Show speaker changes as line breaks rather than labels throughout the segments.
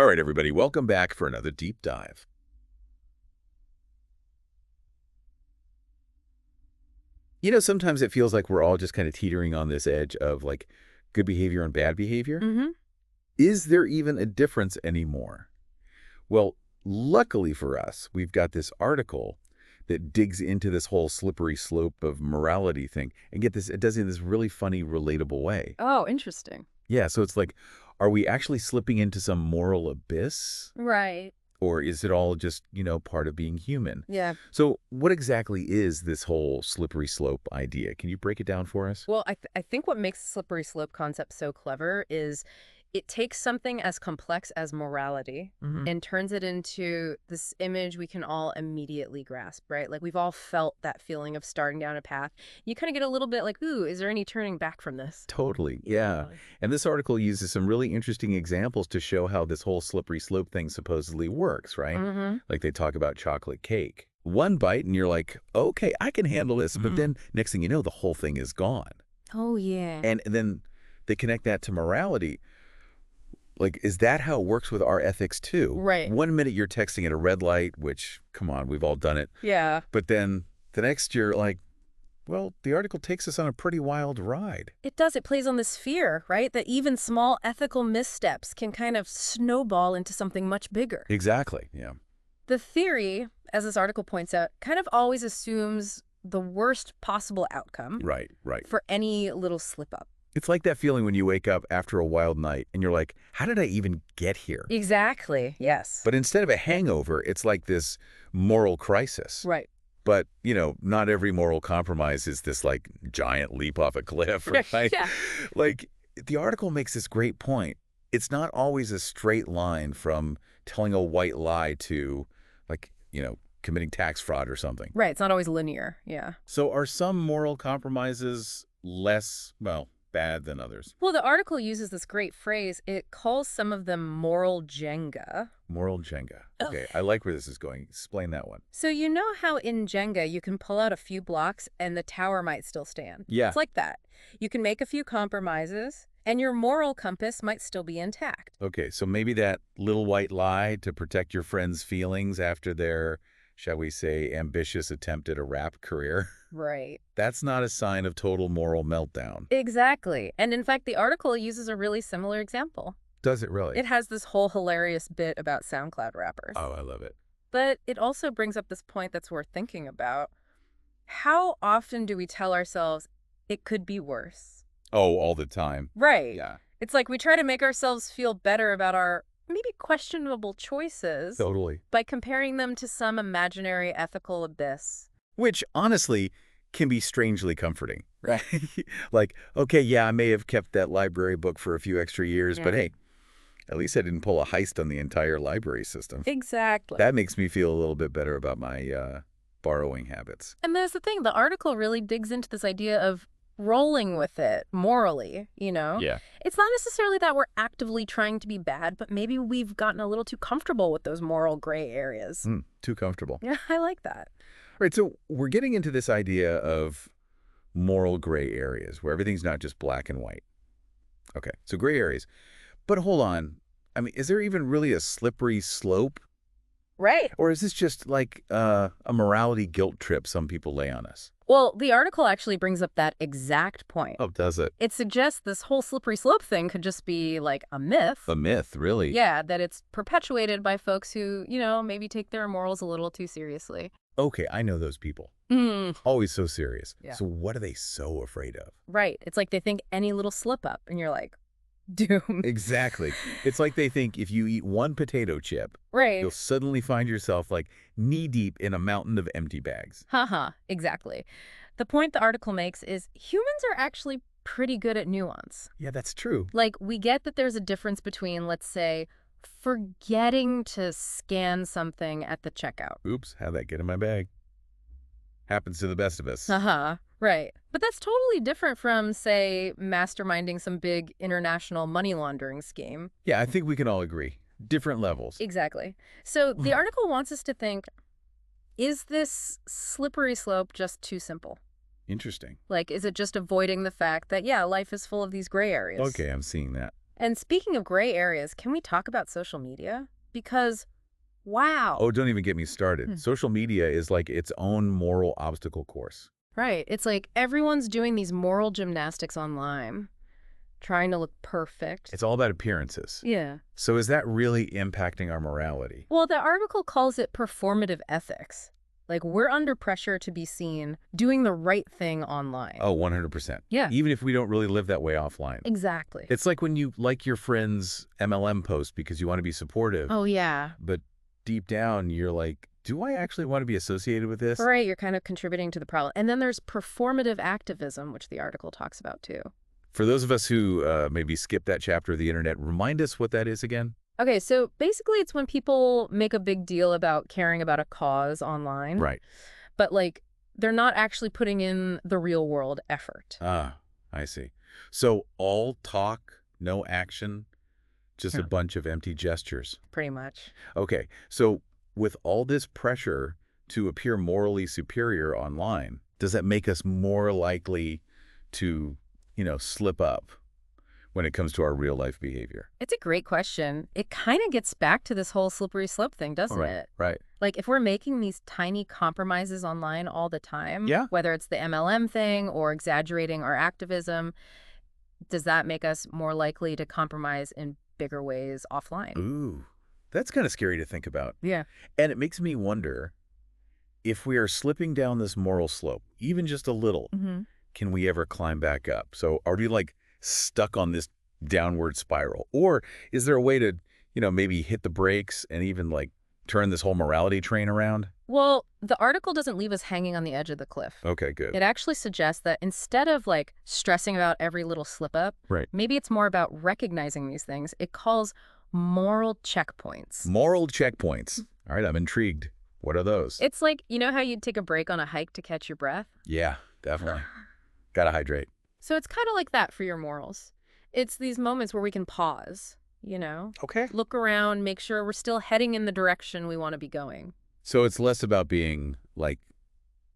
All right, everybody, welcome back for another deep dive. Sometimes it feels like we're all just kind of teetering on this edge of like good behavior and bad behavior.
Hmm.
Is there even a difference anymore? Well, luckily for us, we've got this article that digs into this whole slippery slope of morality thing. And get this, it does it in this really funny, relatable way.
Oh, interesting.
Yeah, so it's like, are we actually slipping into some moral abyss?
Right.
Or is it all just, part of being human?
Yeah.
So what exactly is this whole slippery slope idea? Can you break it down for us?
Well, I think what makes the slippery slope concept so clever is it takes something as complex as morality
Hmm.
and turns it into this image we can all immediately grasp, right? Like we've all felt that feeling of starting down a path. You kind of get a little bit like, ooh, is there any turning back from this?
Totally, yeah.
Yeah.
And this article uses some really interesting examples to show how this whole slippery slope thing supposedly works, right?
Mm-hmm.
Like they talk about chocolate cake. One bite and you're like, okay, I can handle this. But then next thing you know, the whole thing is gone.
Oh, yeah.
And then they connect that to morality. Like, is that how it works with our ethics too?
Right.
One minute you're texting at a red light, which, come on, we've all done it.
Yeah.
But then the next you're like, well, the article takes us on a pretty wild ride.
It does. It plays on this fear, right? That even small ethical missteps can kind of snowball into something much bigger.
Exactly, yeah.
The theory, as this article points out, kind of always assumes the worst possible outcome
Right, right.
for any little slip up.
It's like that feeling when you wake up after a wild night and you're like, how did I even get here?
Exactly. Yes.
But instead of a hangover, it's like this moral crisis.
Right.
But, not every moral compromise is this like giant leap off a cliff, right?
Yeah.
Like the article makes this great point. It's not always a straight line from telling a white lie to like, committing tax fraud or something.
Right. It's not always linear. Yeah.
So are some moral compromises less, well, bad than others?
Well, the article uses this great phrase. It calls some of them moral Jenga.
Moral Jenga.
Oh.
Okay, I like where this is going. Explain that one.
So you know how in Jenga you can pull out a few blocks and the tower might still stand?
Yeah.
It's like that. You can make a few compromises and your moral compass might still be intact.
Okay, so maybe that little white lie to protect your friend's feelings after their, shall we say, ambitious attempt at a rap career,
Right.
that's not a sign of total moral meltdown.
Exactly. And in fact, the article uses a really similar example.
Does it really?
It has this whole hilarious bit about SoundCloud rappers.
Oh, I love it.
But it also brings up this point that's worth thinking about. How often do we tell ourselves it could be worse?
Oh, all the time.
Right.
Yeah,
It's like we try to make ourselves feel better about our maybe questionable choices
totally.
by comparing them to some imaginary ethical abyss.
Which, honestly, can be strangely comforting, right? Like, okay, yeah, I may have kept that library book for a few extra years, but
Yeah.
hey, at least I didn't pull a heist on the entire library system.
Exactly.
That makes me feel a little bit better about my borrowing habits.
And there's the thing, the article really digs into this idea of rolling with it morally,
Yeah.
It's not necessarily that we're actively trying to be bad, but maybe we've gotten a little too comfortable with those moral gray areas.
Too comfortable.
Yeah, I like that.
All right, so we're getting into this idea of moral gray areas where everything's not just black and white. Okay, so gray areas. But hold on. I mean, is there even really a slippery slope?
Right.
Or is this just like a morality guilt trip some people lay on us?
Well, the article actually brings up that exact point.
Oh, does it?
It suggests this whole slippery slope thing could just be like a myth.
A myth, really?
Yeah, that it's perpetuated by folks who, maybe take their morals a little too seriously.
Okay, I know those people.
Mm,
Always so serious.
Yeah.
So what are they so afraid of?
right. It's like they think any little slip up and you're like, doom.
Exactly. It's like they think if you eat one potato chip,
Right.
you'll suddenly find yourself like knee-deep in a mountain of empty bags.
Haha, exactly. The point the article makes is humans are actually pretty good at nuance.
Yeah, that's true.
Like, we get that there's a difference between, let's say, forgetting to scan something at the checkout.
Oops, how'd that get in my bag? Happens to the best of us.
Haha, right. But that's totally different from, say, masterminding some big international money laundering scheme.
Yeah, I think we can all agree. Different levels.
Exactly. So the article wants us to think, is this slippery slope just too simple?
Interesting.
Like, is it just avoiding the fact that, yeah, life is full of these gray areas?
Okay, I'm seeing that.
And speaking of gray areas, can we talk about social media? Because, wow.
Oh, don't even get me started.
Hmm.
Social media is like its own moral obstacle course.
Right. It's like everyone's doing these moral gymnastics online, trying to look perfect.
It's all about appearances.
Yeah.
So is that really impacting our morality?
Well, the article calls it performative ethics. Like, we're under pressure to be seen doing the right thing online.
Oh, 100%.
Yeah.
Even if we don't really live that way offline.
Exactly.
It's like when you like your friend's MLM post because you want to be supportive,
Oh, yeah.
but deep down you're like, do I actually want to be associated with this?
Right, you're kind of contributing to the problem. And then there's performative activism, which the article talks about too.
For those of us who maybe skip that chapter of the internet, remind us what that is again?
Okay, so basically it's when people make a big deal about caring about a cause online.
Right.
But, like, they're not actually putting in the real world effort.
Ah, I see. So all talk, no action, just a
Yeah.
bunch of empty gestures.
Pretty much.
Okay, so with all this pressure to appear morally superior online, does that make us more likely to, slip up when it comes to our real life behavior?
It's a great question. It kind of gets back to this whole slippery slope thing, doesn't it?
Right.
Like, if we're making these tiny compromises online all the time,
Yeah.
whether it's the MLM thing or exaggerating our activism, does that make us more likely to compromise in bigger ways offline?
Ooh, that's kind of scary to think about.
Yeah.
And it makes me wonder if we are slipping down this moral slope, even just a little,
Mm-hmm.
can we ever climb back up? So are we like stuck on this downward spiral? Or is there a way to, maybe hit the brakes and even like turn this whole morality train around?
Well, the article doesn't leave us hanging on the edge of the cliff.
Okay, good.
It actually suggests that instead of like stressing about every little slip up,
Right.
maybe it's more about recognizing these things. It calls moral checkpoints.
Moral checkpoints. All right, I'm intrigued. What are those?
It's like, you know how you'd take a break on a hike to catch your breath?
Yeah, definitely. Gotta hydrate.
So it's kind of like that for your morals. It's these moments where we can pause,
Okay.
look around, make sure we're still heading in the direction we want to be going.
So it's less about being like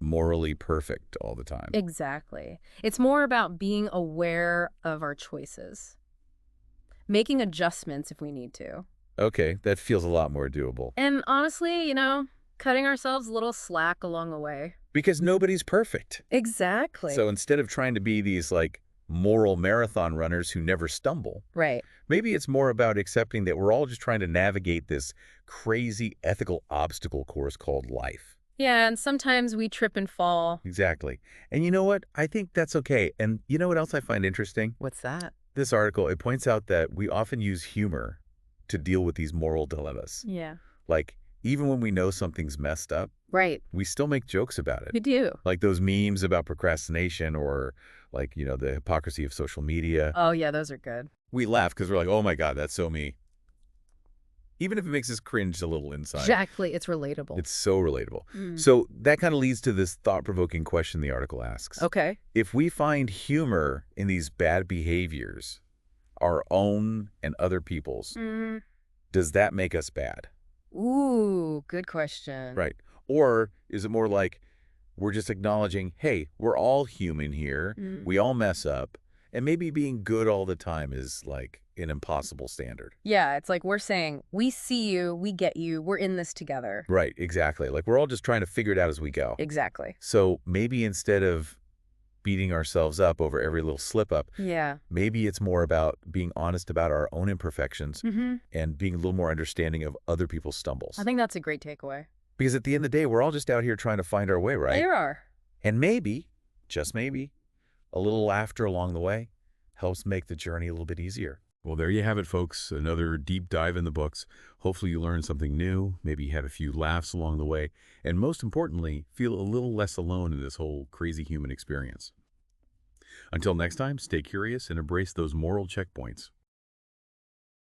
morally perfect all the time.
Exactly. It's more about being aware of our choices, making adjustments if we need to.
Okay, that feels a lot more doable.
And honestly, cutting ourselves a little slack along the way.
Because nobody's perfect.
Exactly.
So instead of trying to be these like moral marathon runners who never stumble,
Right.
maybe it's more about accepting that we're all just trying to navigate this crazy ethical obstacle course called life.
Yeah, and sometimes we trip and fall.
Exactly. And you know what? I think that's okay. And you know what else I find interesting?
What's that?
This article, it points out that we often use humor to deal with these moral dilemmas.
Yeah.
Like, even when we know something's messed up,
Right.
we still make jokes about it.
We do.
Like those memes about procrastination or like, the hypocrisy of social media.
Oh, yeah, those are good.
We laugh because we're like, oh my God, that's so me. Even if it makes us cringe a little inside.
Exactly. It's relatable.
It's so relatable.
Mm.
So that kind of leads to this thought-provoking question the article asks.
Okay.
If we find humor in these bad behaviors, our own and other people's,
Mm.
does that make us bad?
Ooh, good question.
Right. Or is it more like we're just acknowledging, hey, we're all human here.
Mm.
We all mess up. And maybe being good all the time is like an impossible standard.
Yeah, it's like we're saying, we see you, we get you, we're in this together.
Right, exactly. Like we're all just trying to figure it out as we go.
Exactly.
So maybe instead of beating ourselves up over every little slip up,
Yeah.
maybe it's more about being honest about our own imperfections
Mm-hmm.
and being a little more understanding of other people's stumbles.
I think that's a great takeaway.
Because at the end of the day, we're all just out here trying to find our way, right?
There are.
And maybe, just maybe, a little laughter along the way helps make the journey a little bit easier. Well, there you have it, folks. Another deep dive in the books. Hopefully you learned something new, maybe you had a few laughs along the way, and most importantly, feel a little less alone in this whole crazy human experience. Until next time, stay curious and embrace those moral checkpoints.